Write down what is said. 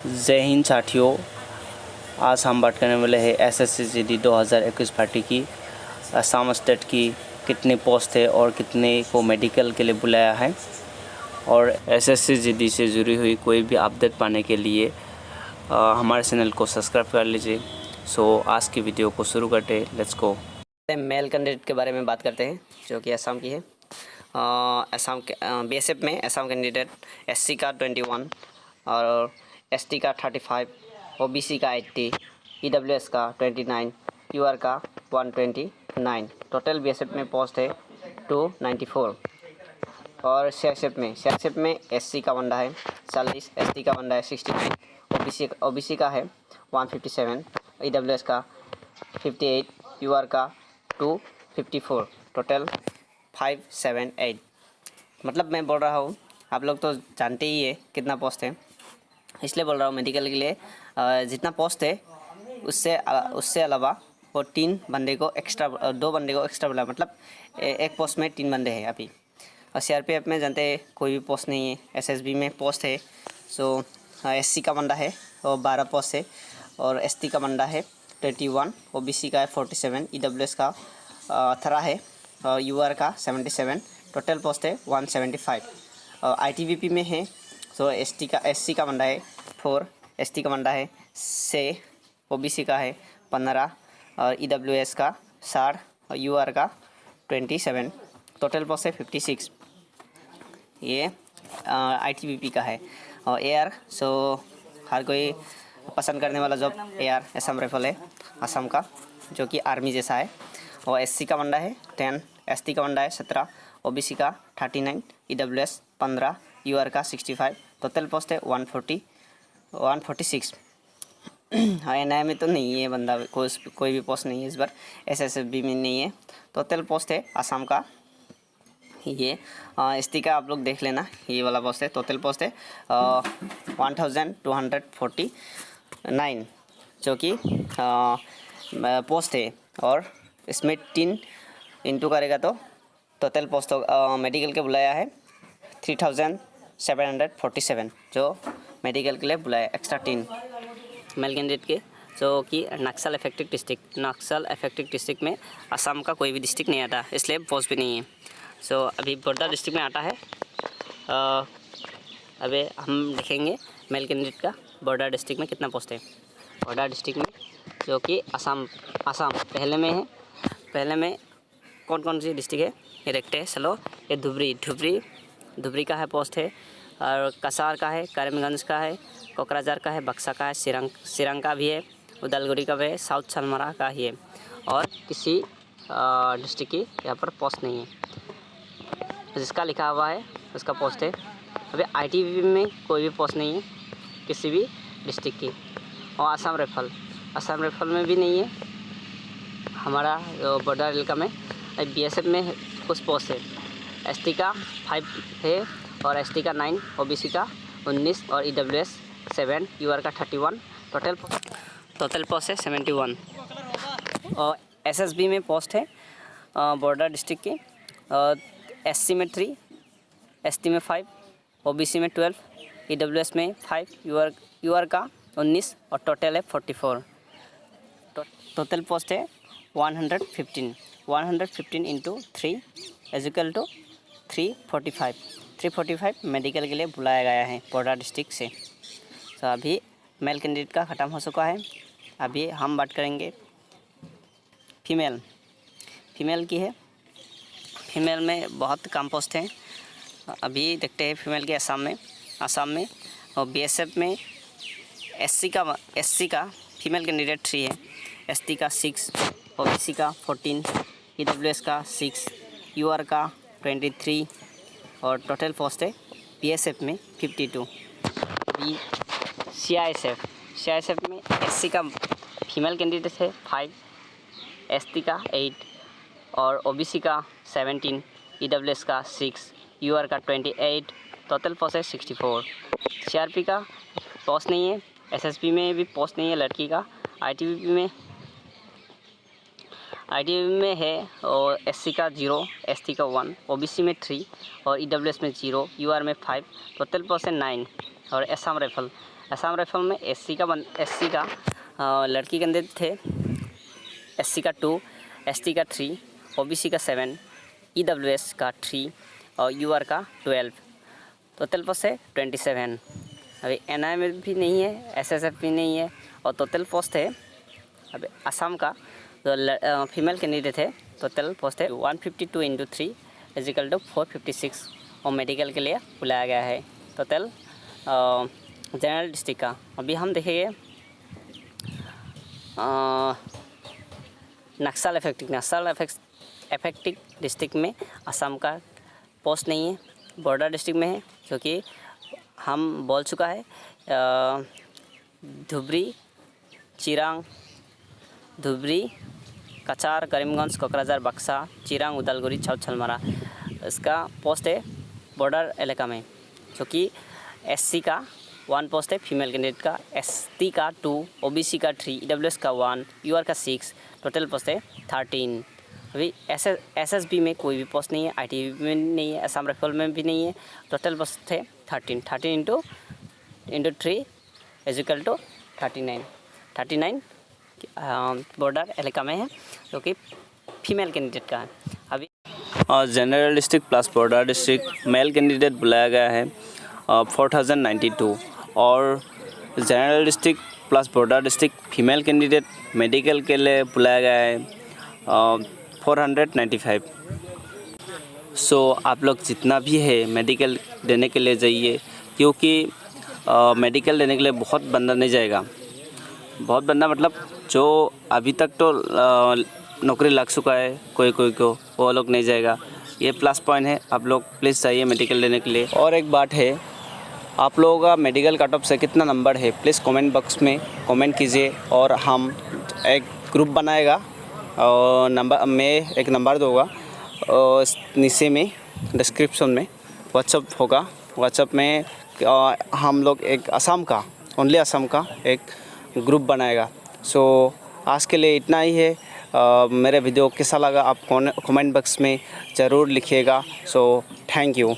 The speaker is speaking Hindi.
जय हिंद साथियों, आज हम बात करने वाले हैं SSC-GD 2021 पार्टी की। असम स्टेट की कितने पोस्ट है और कितने को मेडिकल के लिए बुलाया है। और SSC-GD से जुड़ी हुई कोई भी अपडेट पाने के लिए हमारे चैनल को सब्सक्राइब कर लीजिए। सो आज की वीडियो को शुरू करते हैं, लेट्स गो। मेल कैंडिडेट के बारे में बात करते हैं जो कि असम की है। असम के BSF में असम कैंडिडेट SC का 21 और ST का 35, OBC का 80, EWS का 29, QR का 129। टोटल BSF में पोस्ट है 294। और CRSF में SC का बंदा है 40, ST का बंदा है 69, OBC का है 157, EWS का 58, QR का 254। टोटल 578। मतलब मैं बोल रहा हूँ, आप लोग तो जानते ही है कितना पोस्ट है, इसलिए बोल रहा हूँ मेडिकल के लिए जितना पोस्ट है उससे अलावा वो 2 बंदे को एक्स्ट्रा बोला। मतलब एक पोस्ट में 3 बंदे हैं अभी। और CRPF में जानते हैं कोई भी पोस्ट नहीं है। SSB में पोस्ट है। सो SC का बंदा है और 12 पोस्ट है। और ST का बंदा है 21, OBC का है 47, EWS का 18 है और UR का 77। टोटल पोस्ट है 175। ITBP में है तो SC का बंदा है 4, ST का बंदा है 6, OBC का है 15 और EWS का 60 और UR का 27। टोटल पोस्ट है 56। ये ITBP का है। और AR सो हर कोई पसंद करने वाला जॉब AR असम राइफल है असम का, जो कि आर्मी जैसा है। और SC का बंदा है 10, ST का बंदा है 17, OBC का 39, EWS 15, UR का 65। टोटल पोस्ट है 146। हाँ, NI में तो नहीं है बंदा, कोई भी पोस्ट नहीं है इस बार। SSB में नहीं है। टोटल पोस्ट है असम का ये। ST का आप लोग देख लेना, ये वाला पोस्ट है। टोटल पोस्ट है 1249 जो कि पोस्ट है। और इसमें 3 इंटू करेगा तो टोटल पोस्ट मेडिकल के बुलाया है 3747 जो मेडिकल के लिए बुलाया एक्स्ट्रा 3 मेल कैंडिडेट के, जो कि नक्सल अफेक्टेड डिस्ट्रिक्ट में असम का कोई भी डिस्ट्रिक्ट नहीं आता, इसलिए पोस्ट भी नहीं है। सो अभी बॉर्डर डिस्ट्रिक्ट में आता है। अभी हम देखेंगे मेल कैंडिडेट का बॉर्डर डिस्ट्रिक्ट में कितना पोस्ट है। बॉर्डर डिस्ट्रिक्ट में जो कि असम पहले में कौन सी डिस्ट्रिक्ट है ये देखते हैं। चलो, ये धुबरी का है पोस्ट है। और कसार का है, करीमगंज का है, कोकराझार का है, बक्सा का है, सिरंग का भी है, उदालगुड़ी का भी है, साउथ सलमरा का ही है। और किसी डिस्ट्रिक्ट की यहाँ पर पोस्ट नहीं है। जिसका लिखा हुआ है उसका पोस्ट है। अभी ITBP में कोई भी पोस्ट नहीं है किसी भी डिस्ट्रिक्ट की। और असम राइफल में भी नहीं है हमारा बॉर्डर इलाका में। BSF में कुछ पोस्ट है। ST का 5 है और ST का 9, OBC का 19 और EWS 7, UR का 31। टोटल पोस्ट है 71। और SSB में पोस्ट है बॉर्डर डिस्ट्रिक्ट की। SC में 3, ST में 5, OBC में 12, EWS में 5, UR का 19 और टोटल है 44। टोटल पोस्ट है 115 इंटू 3 इक्वल टू 345 मेडिकल के लिए बुलाया गया है बॉर्डर डिस्ट्रिक्ट से। तो अभी मेल कैंडिडेट का ख़त्म हो चुका है। अभी हम बात करेंगे फीमेल की है। फीमेल में बहुत कम पोस्ट हैं। अभी देखते हैं फीमेल के असम में। और BSF में SC का फीमेल कैंडिडेट 3 है, ST का 6, OBC का 14, EWS का 6, UR का 23 और टोटल पोस्ट है BSF में 52। अभी CRSF में SC का फीमेल कैंडिडेट है 5, ST का 8 और OBC का 17, EWS का 6, UR का 28। टोटल पोस्ट है 64। CRP का पोस्ट नहीं है। SSB में भी पोस्ट नहीं है लड़की का। ITBP में है और SC का 0, ST का 1, OBC में 3 और EWS में 0, UR में 5। टोटल पोस्ट है 9। और असम असम राइफल में एससी का लड़की कैंडिडेट थे, एससी का 2, एसटी का 3, ओबीसी का 7, ईडब्ल्यूएस का 3 और यूआर का 12। टोटल पोस्ट है 27। अभी एनआई में भी नहीं है, एसएसएफ भी नहीं है और टोटल पोस्ट है अभी असम का जो फीमेल कैंडिडेट है, टोटल पोस्ट है 152 × 3 इजिकल टू 456 और मेडिकल के लिए बुलाया गया है। टोटल जनरल डिस्ट्रिक्ट का अभी हम देखेंगे नक्सल इफेक्टिव डिस्ट्रिक्ट में असम का पोस्ट नहीं है, बॉर्डर डिस्ट्रिक्ट में है, क्योंकि हम बोल चुका है धुबरी, चिरांग, धुबरी, कचार, करीमगंज, कोकराझार, बक्सा, चिरांग, उदालगुरी, छलमारा इसका पोस्ट है बॉर्डर इलाका में, क्योंकि एससी का 1 पोस्ट है फीमेल कैंडिडेट का, एसटी का 2, ओबीसी का 3, ईडब्ल्यूएस का 1, यूआर का 6, टोटल पोस्ट है 13। अभी एसएसबी में कोई भी पोस्ट नहीं है, आईटीबी में नहीं है, असम राइफल में भी नहीं है। टोटल पोस्ट है 13 × 3 इजिकल टू 39 बॉर्डर इलाका में है, जो कि फीमेल कैंडिडेट का है। अभी general district plus border district male candidate बुलाया गया है 4092 और general district plus border district female candidate medical के लिए बुलाया गया है 495। सो आप लोग जितना भी है मेडिकल देने के लिए जाइए, क्योंकि मेडिकल देने के लिए बहुत बंदा नहीं जाएगा। बहुत बंदा मतलब जो अभी तक तो नौकरी लग चुका है कोई को, वो लोग नहीं जाएगा। ये प्लस पॉइंट है, आप लोग प्लीज़ जाइए मेडिकल देने के लिए। और एक बात है, आप लोगों का मेडिकल कट ऑफ से कितना नंबर है प्लीज़ कमेंट बॉक्स में कमेंट कीजिए, और हम एक ग्रुप बनाएगा और मैं एक नंबर दूँगा नीचे में डिस्क्रिप्शन में व्हाट्सअप होगा। व्हाट्सअप में हम लोग एक असम का ओनली असम का एक ग्रुप बनाएगा। सो आज के लिए इतना ही है। मेरे वीडियो कैसा लगा आप कमेंट बॉक्स में ज़रूर लिखिएगा। So thank you.